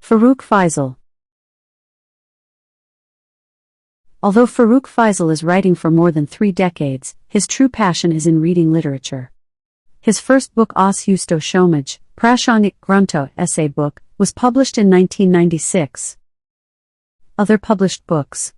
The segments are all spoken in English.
Faruq Faisal. Although Faruq Faisal is writing for more than 3 decades, his true passion is in reading literature. His first book, Oshustho Shomaj, Prashongik Grontho essay book, was published in 1996. Other published books: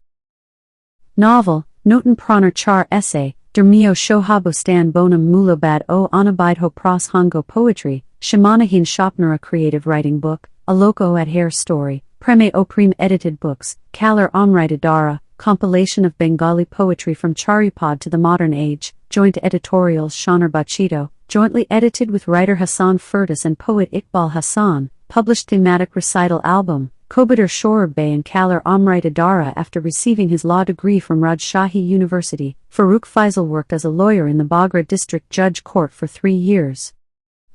novel, Notun Praner Char Essay, Dhormiyo Shohabosthan Bonam Moulobad Onnobidho Proshongo Poetry, Shimanahin Shopnera creative writing book, Aloke Adhare Story, Preme Opreme Edited Books, Kaler Amritadhara, compilation of Bengali poetry from Charyapod to the modern age, joint editorials Shawnirbachito, jointly edited with writer Hasan Ferdous and poet Iqbal Hasan, published thematic recital album, Kobitar Shorir Beye and Kaler Amritadhara. After receiving his law degree from Rajshahi University, Faruq Faisal worked as a lawyer in the Bogra District Judge Court for 3 years.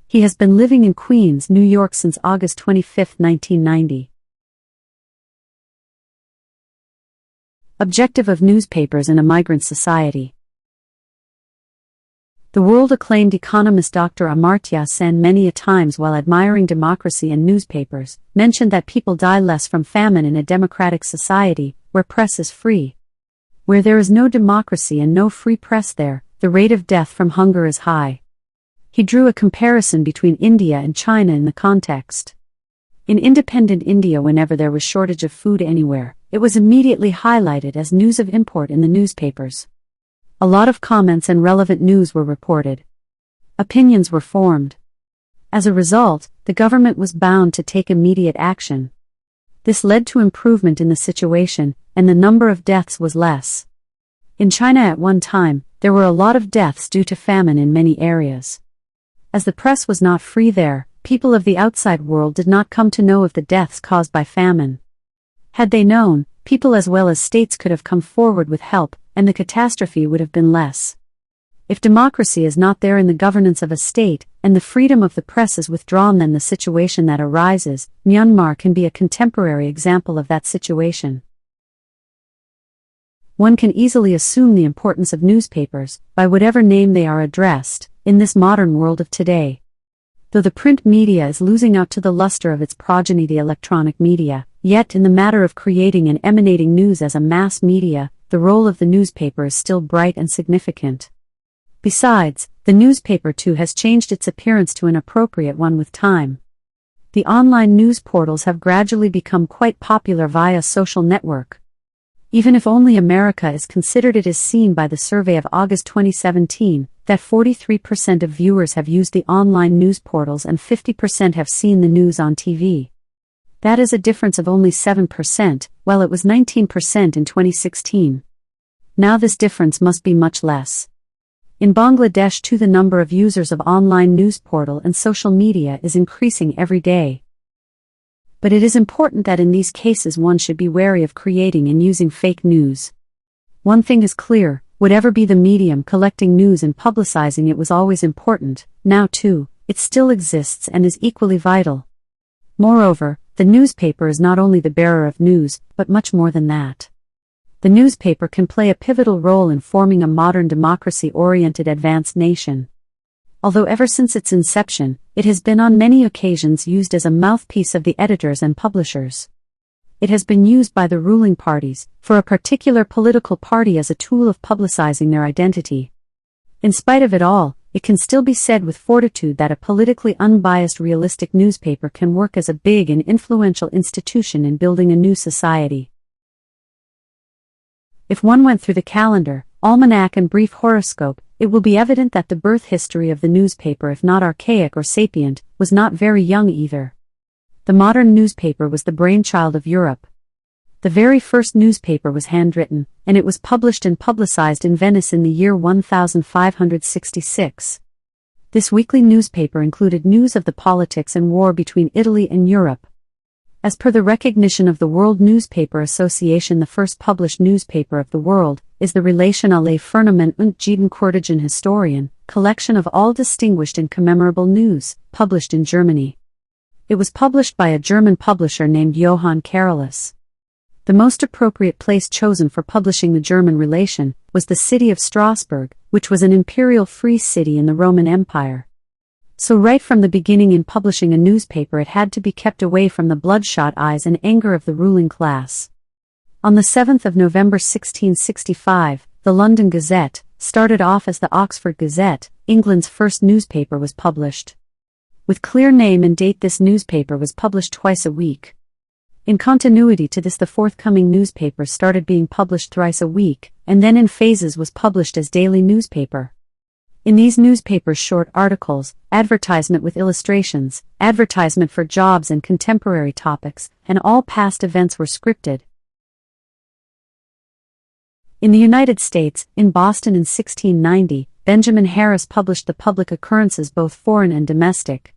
He has been living in Queens, New York since August 25, 1990. Objective of newspapers in a migrant society. The world-acclaimed economist Dr. Amartya Sen, many a times while admiring democracy and newspapers, mentioned that people die less from famine in a democratic society, where press is free. Where there is no democracy and no free press, there, the rate of death from hunger is high. He drew a comparison between India and China in the context. In independent India, whenever there was shortage of food anywhere, it was immediately highlighted as news of import in the newspapers. A lot of comments and relevant news were reported. Opinions were formed. As a result, the government was bound to take immediate action. This led to improvement in the situation, and the number of deaths was less. In China at one time, there were a lot of deaths due to famine in many areas. As the press was not free there, people of the outside world did not come to know of the deaths caused by famine. Had they known, people as well as states could have come forward with help, and the catastrophe would have been less. If democracy is not there in the governance of a state, and the freedom of the press is withdrawn, then the situation that arises, Myanmar can be a contemporary example of that situation. One can easily assume the importance of newspapers, by whatever name they are addressed, in this modern world of today. Though the print media is losing out to the luster of its progeny, the electronic media, yet in the matter of creating and emanating news as a mass media, the role of the newspaper is still bright and significant. Besides, the newspaper too has changed its appearance to an appropriate one with time. The online news portals have gradually become quite popular via social network. Even if only America is considered, it is seen by the survey of August 2017, that 43% of viewers have used the online news portals and 50% have seen the news on TV. That is a difference of only 7%, while it was 19% in 2016. Now this difference must be much less. In Bangladesh too, the number of users of online news portal and social media is increasing every day. But it is important that in these cases one should be wary of creating and using fake news. One thing is clear, whatever be the medium, collecting news and publicizing it was always important. Now too, it still exists and is equally vital. Moreover, the newspaper is not only the bearer of news, but much more than that. The newspaper can play a pivotal role in forming a modern democracy-oriented advanced nation. Although ever since its inception, it has been on many occasions used as a mouthpiece of the editors and publishers. It has been used by the ruling parties, for a particular political party, as a tool of publicizing their identity. In spite of it all, it can still be said with fortitude that a politically unbiased, realistic newspaper can work as a big and influential institution in building a new society. If one went through the calendar, almanac and brief horoscope, it will be evident that the birth history of the newspaper, if not archaic or sapient, was not very young either. The modern newspaper was the brainchild of Europe. The very first newspaper was handwritten, and it was published and publicized in Venice in the year 1566. This weekly newspaper included news of the politics and war between Italy and Europe. As per the recognition of the World Newspaper Association, the first published newspaper of the world is the Relationale Firmen und Gedenkortigen Historien, collection of all distinguished and commemorable news, published in Germany. It was published by a German publisher named Johann Carolus. The most appropriate place chosen for publishing the German relation was the city of Strasbourg, which was an imperial free city in the Roman Empire. So right from the beginning in publishing a newspaper it had to be kept away from the bloodshot eyes and anger of the ruling class. On the 7th of November 1665, the London Gazette, started off as the Oxford Gazette, England's first newspaper, was published. With clear name and date, this newspaper was published twice a week. In continuity to this, the forthcoming newspapers started being published thrice a week, and then in phases was published as daily newspaper. In these newspapers, short articles, advertisement with illustrations, advertisement for jobs and contemporary topics, and all past events were scripted. In the United States, in Boston in 1690, Benjamin Harris published the Public Occurrences, both foreign and domestic.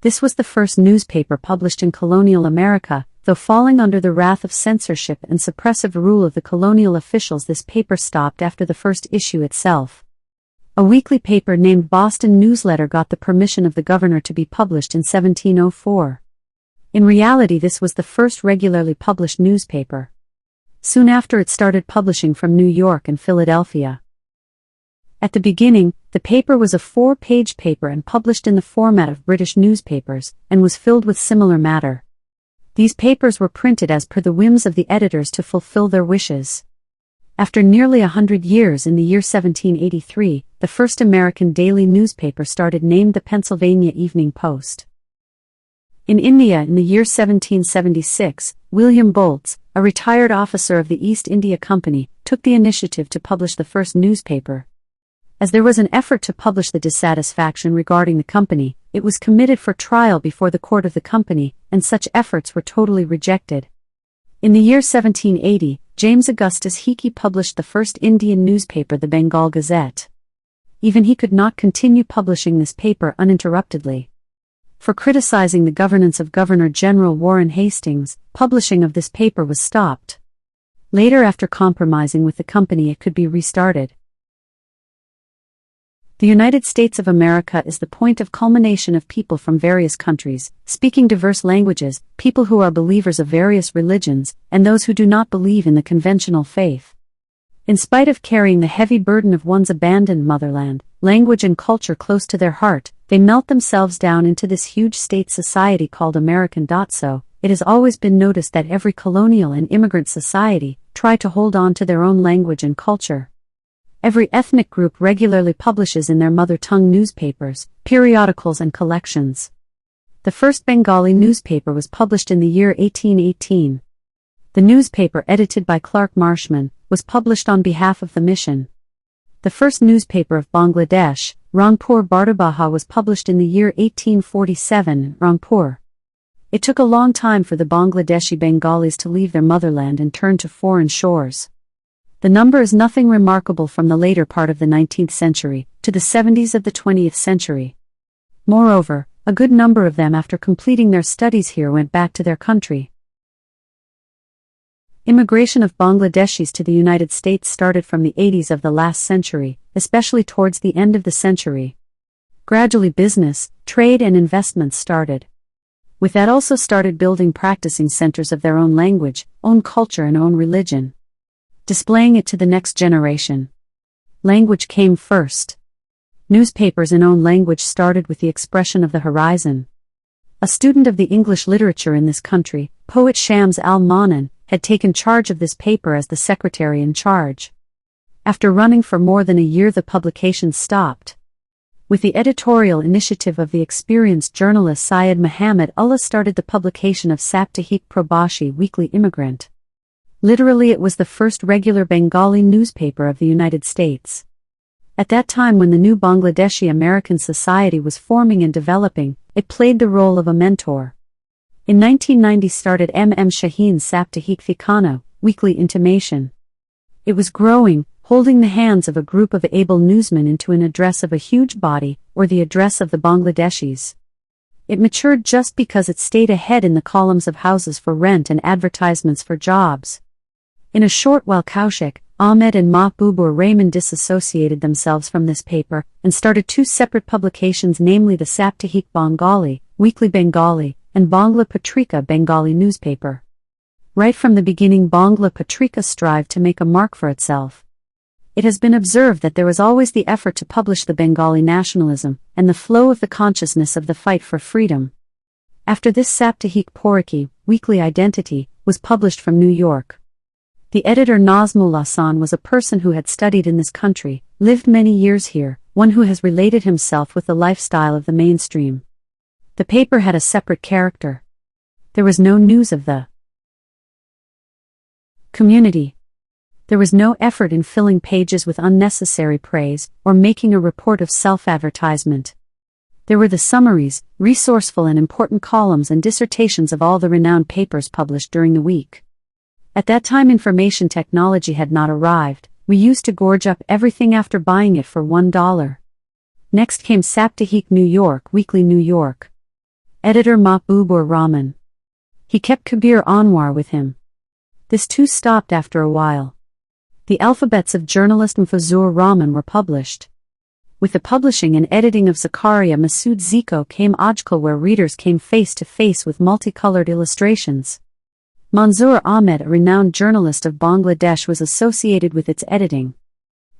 This was the first newspaper published in colonial America, though falling under the wrath of censorship and suppressive rule of the colonial officials. This paper stopped after the first issue itself. A weekly paper named Boston Newsletter got the permission of the governor to be published in 1704. In reality, this was the first regularly published newspaper. Soon after, it started publishing from New York and Philadelphia. At the beginning, the paper was a 4-page paper and published in the format of British newspapers, and was filled with similar matter. These papers were printed as per the whims of the editors to fulfill their wishes. After nearly 100 years, in the year 1783, the first American daily newspaper started, named the Pennsylvania Evening Post. In India, in the year 1776, William Bolts, a retired officer of the East India Company, took the initiative to publish the first newspaper. As there was an effort to publish the dissatisfaction regarding the company, it was committed for trial before the court of the company, and such efforts were totally rejected. In the year 1780, James Augustus Hickey published the first Indian newspaper, the Bengal Gazette. Even he could not continue publishing this paper uninterruptedly. For criticizing the governance of Governor-General Warren Hastings, publishing of this paper was stopped. Later, after compromising with the company, it could be restarted. The United States of America is the point of culmination of people from various countries, speaking diverse languages, people who are believers of various religions, and those who do not believe in the conventional faith. In spite of carrying the heavy burden of one's abandoned motherland, language and culture close to their heart, they melt themselves down into this huge state society called American. So, it has always been noticed that every colonial and immigrant society try to hold on to their own language and culture. Every ethnic group regularly publishes in their mother tongue newspapers, periodicals and collections. The first Bengali newspaper was published in the year 1818. The newspaper, edited by Clark Marshman, was published on behalf of the mission. The first newspaper of Bangladesh, Rangpur Bartabaha, was published in the year 1847, Rangpur. It took a long time for the Bangladeshi Bengalis to leave their motherland and turn to foreign shores. The number is nothing remarkable from the later part of the 19th century to the 70s of the 20th century. Moreover, a good number of them, after completing their studies here, went back to their country. Immigration of Bangladeshis to the United States started from the 80s of the last century, especially towards the end of the century. Gradually business, trade and investments started. With that also started building practicing centers of their own language, own culture and own religion. Displaying it to the next generation. Language came first. Newspapers in own language started with the expression of the horizon. A student of the English literature in this country, poet Shams al-Manan, had taken charge of this paper as the secretary in charge. After running for more than a year, the publication stopped. With the editorial initiative of the experienced journalist Syed Muhammad Ullah, started the publication of Saptahik Probashi Weekly Immigrant. Literally, it was the first regular Bengali newspaper of the United States. At that time, when the new Bangladeshi American society was forming and developing, it played the role of a mentor. In 1990 started M. Shaheen's Saptahik Thikano, Weekly Intimation. It was growing, holding the hands of a group of able newsmen into an address of a huge body, or the address of the Bangladeshis. It matured just because it stayed ahead in the columns of houses for rent and advertisements for jobs. In a short while, Kaushik, Ahmed and Mahbubur Rahman disassociated themselves from this paper, and started two separate publications, namely the Saptahik Bengali, Weekly Bengali, and Bangla Patrika Bengali newspaper. Right from the beginning, Bangla Patrika strived to make a mark for itself. It has been observed that there was always the effort to publish the Bengali nationalism and the flow of the consciousness of the fight for freedom. After this, Saptahik Poriki, Weekly Identity, was published from New York. The editor Nazmul Hasan was a person who had studied in this country, lived many years here, one who has related himself with the lifestyle of the mainstream. The paper had a separate character. There was no news of the community. There was no effort in filling pages with unnecessary praise or making a report of self-advertisement. There were the summaries, resourceful and important columns and dissertations of all the renowned papers published during the week. At that time information technology had not arrived. We used to gorge up everything after buying it for $1. Next came Saptahik New York, Weekly New York. Editor Mahbubur Rahman. He kept Kabir Anwar with him. This too stopped after a while. The alphabets of journalist Mfazur Rahman were published. With the publishing and editing of Zakaria Masood Ziko came Ajkal, where readers came face to face with multicolored illustrations. Manzoor Ahmed, a renowned journalist of Bangladesh, was associated with its editing.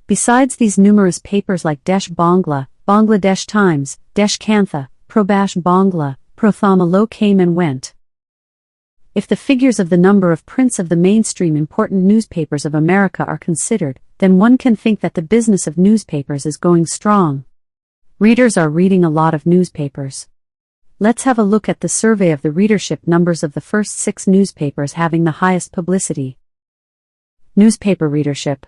Besides these numerous papers like Desh Bangla, Bangladesh Times, Desh Kantha, Probash Bangla, Protham Aloke came and went. If the figures of the number of prints of the mainstream important newspapers of America are considered, then one can think that the business of newspapers is going strong. Readers are reading a lot of newspapers. Let's have a look at the survey of the readership numbers of the first 6 newspapers having the highest publicity. Newspaper readership.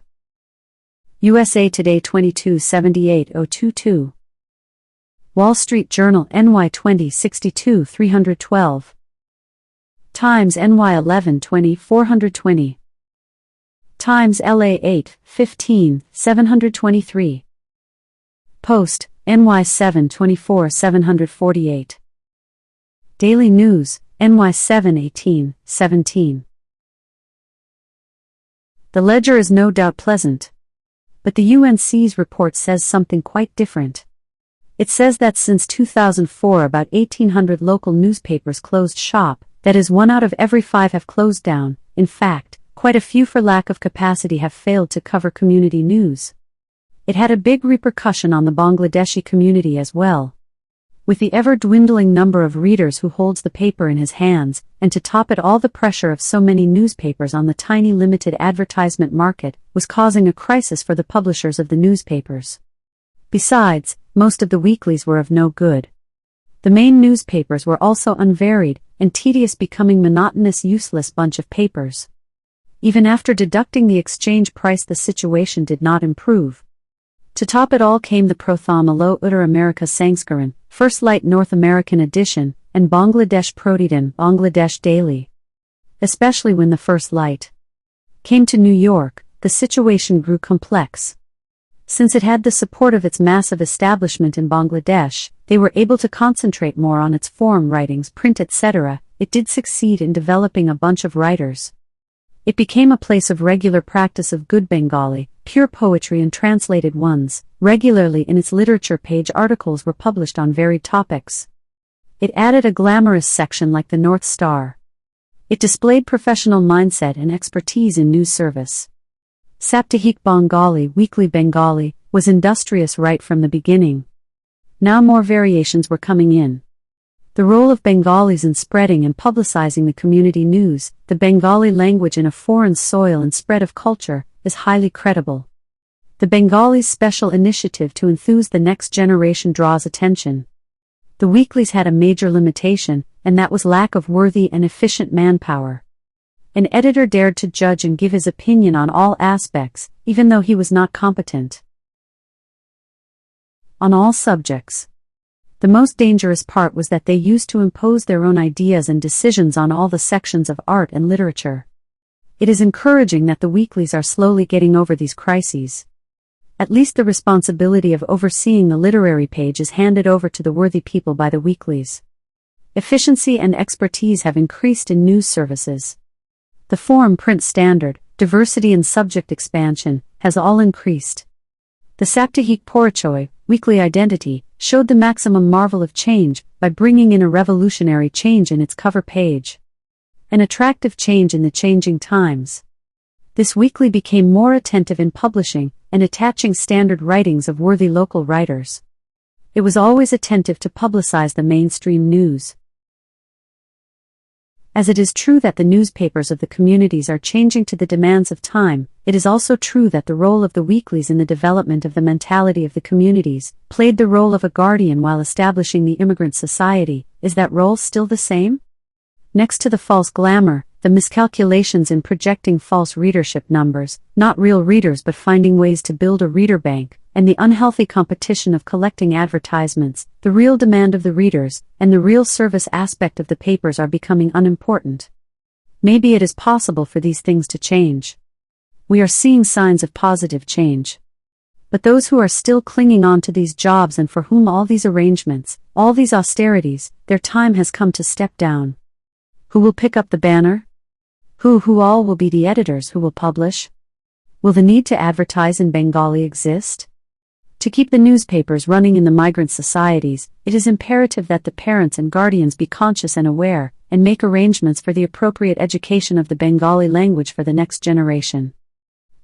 USA Today 2278,022. Wall Street Journal NY 2062 312. Times NY 1120 420. Times LA 8 15 723. Post NY 724 748. Daily News NY 718 17. The ledger is no doubt pleasant. But the UNC's report says something quite different. It says that since 2004 about 1,800 local newspapers closed shop, that is 1 out of every 5 have closed down. In fact, quite a few for lack of capacity have failed to cover community news. It had a big repercussion on the Bangladeshi community as well. With the ever-dwindling number of readers who holds the paper in his hands, and to top it all the pressure of so many newspapers on the tiny limited advertisement market was causing a crisis for the publishers of the newspapers. Besides, most of the weeklies were of no good. The main newspapers were also unvaried, and tedious, becoming monotonous, useless bunch of papers. Even after deducting the exchange price, the situation did not improve. To top it all came the Protham Alo Uttar America Sanskaran, First Light North American Edition, and Bangladesh Protidin, Bangladesh Daily. Especially when the First Light came to New York, the situation grew complex. Since it had the support of its massive establishment in Bangladesh, they were able to concentrate more on its form, writings, print, etc. It did succeed in developing a bunch of writers. It became a place of regular practice of good Bengali, pure poetry and translated ones. Regularly in its literature page articles were published on varied topics. It added a glamorous section like the North Star. It displayed professional mindset and expertise in news service. Saptahik Bengali, Weekly Bengali, was industrious right from the beginning. Now more variations were coming in. The role of Bengalis in spreading and publicizing the community news, the Bengali language in a foreign soil and spread of culture, is highly credible. The Bengalis' special initiative to enthuse the next generation draws attention. The weeklies had a major limitation, and that was lack of worthy and efficient manpower. An editor dared to judge and give his opinion on all aspects, even though he was not competent on all subjects. The most dangerous part was that they used to impose their own ideas and decisions on all the sections of art and literature. It is encouraging that the weeklies are slowly getting over these crises. At least the responsibility of overseeing the literary page is handed over to the worthy people by the weeklies. Efficiency and expertise have increased in news services. The form print standard, diversity and subject expansion, has all increased. The Saptahik Porichoy, Weekly Identity, showed the maximum marvel of change by bringing in a revolutionary change in its cover page. An attractive change in the changing times. This weekly became more attentive in publishing, and attaching standard writings of worthy local writers. It was always attentive to publicize the mainstream news. As it is true that the newspapers of the communities are changing to the demands of time, it is also true that the role of the weeklies in the development of the mentality of the communities played the role of a guardian while establishing the immigrant society. Is that role still the same? Next to the false glamour, the miscalculations in projecting false readership numbers, not real readers but finding ways to build a reader bank, and the unhealthy competition of collecting advertisements, the real demand of the readers, and the real service aspect of the papers are becoming unimportant. Maybe it is possible for these things to change. We are seeing signs of positive change. But those who are still clinging on to these jobs and for whom all these arrangements, all these austerities, their time has come to step down. Who will pick up the banner? Who all will be the editors who will publish? Will the need to advertise in Bengali exist? To keep the newspapers running in the migrant societies, it is imperative that the parents and guardians be conscious and aware, and make arrangements for the appropriate education of the Bengali language for the next generation.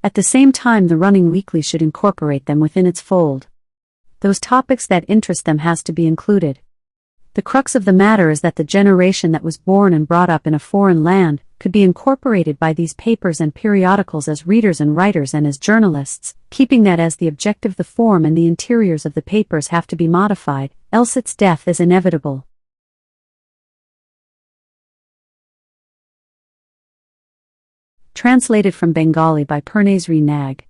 At the same time, the running weekly should incorporate them within its fold. Those topics that interest them has to be included. The crux of the matter is that the generation that was born and brought up in a foreign land could be incorporated by these papers and periodicals as readers and writers and as journalists, keeping that as the objective. The form and the interiors of the papers have to be modified, else its death is inevitable. Translated from Bengali by Purnasri Nag.